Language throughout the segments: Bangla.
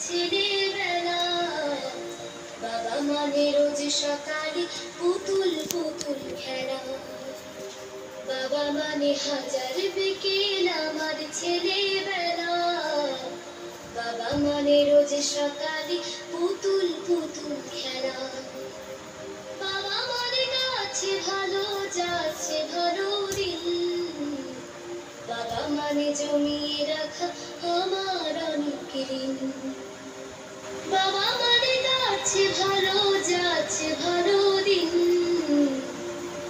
ছেলেবেলা। বাবা মানে রোজ সকালে পুতুল পুতুল খেলা। বাবা মানে হাজার বিকেল আমার ছেলেবেলা। বাবা মানে রোজ সকালে পুতুল পুতুল খেলা। বাবা মানে গাছে ভালো যাচ্ছে ভালো দিন। বাবা মানে জমিয়ে রাখা আমার অনেক ঋণ। বাবা মানে গাছে ভালো যাচ্ছে ভালো দিন।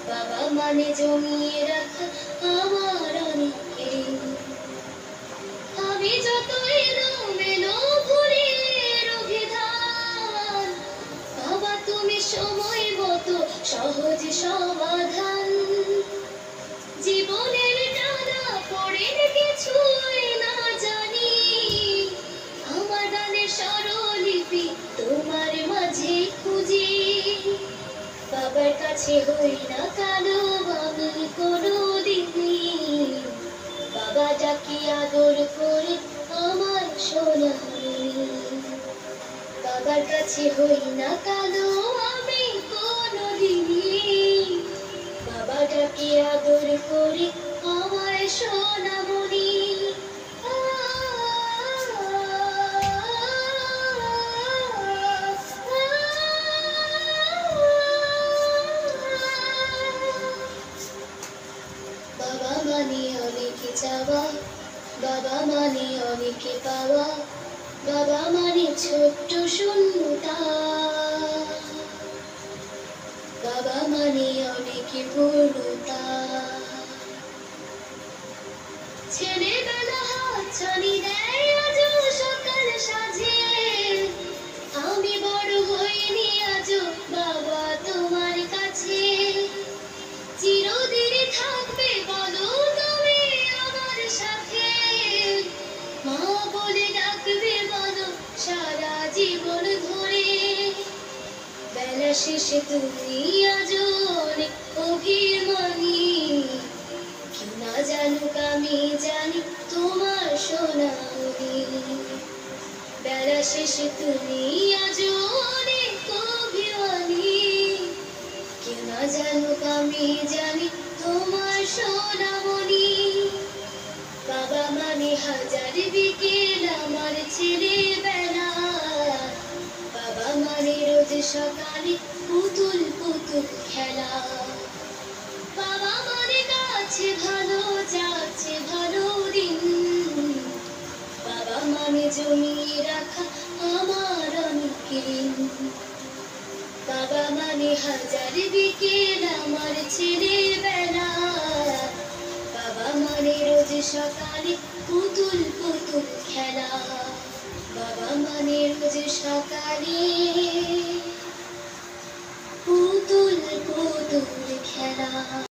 বাবা মানে জমিয়ে রাখা আমার অনেক ঋণ। আমি যত এলোমেলো ভুলের অভিধান, বাবা তুমি সময় মতো সহজ সমাধান। জীবনের টানা পড়ে কিছুই না জানি, আমার গানের স্বরলিপি তোমার মাঝে খুঁজি। বাবার কাছে হই না কালো আমি কোনোদিন। বাবা ডাকি আদর করে আমার সোনামণি। বাবার কাছে হই না কালো আমি কোনোদিন। বাবা ডাকি আদর করে আমার সোনামণি। বাবা মানে অনেক চাওয়া, বাবা মানে অনেক পাওয়া। বাবা মানে ছোট্ট শূন্যতা। বাবা মানে অনেক পূর্ণতা। ছেলেবেলা হাতছানি দেয় আজও সকাল সাজে। আমি বড় হইনি আজও বাবা তোমার কাছে। চিরদিন থাকবে বলো তুমি আমার সাথে। মা বলে ডাকবে বলো সারা জীবন ধরে। বেলা শেষে তুমি আজও অনেক অভিমানী। কি না জানুক আমি জানি তোমার সোনামণি। বেলা শেষে তুমি আজও অনেক অভিমানী। কেউ না জানুক আমি জানি তোমার সোনামণি। বাবা মানে হাজার বিকেল আমার ছেলেবেলা। বাবা মানে রোজ সকালে পুতুল পুতুল খেলা। বাবা মানে গাছে ভালো যাচ্ছে ভালো দিন। বাবা মানে জমিয়ে রাখা আমার অনেক ঋণ। বাবা মানে হাজার বিকেল আমার ছেলেবেলা। বাবা মানে রোজ সকালে পুতুল পুতুল খেলা। বাবা মানে রোজ সকালে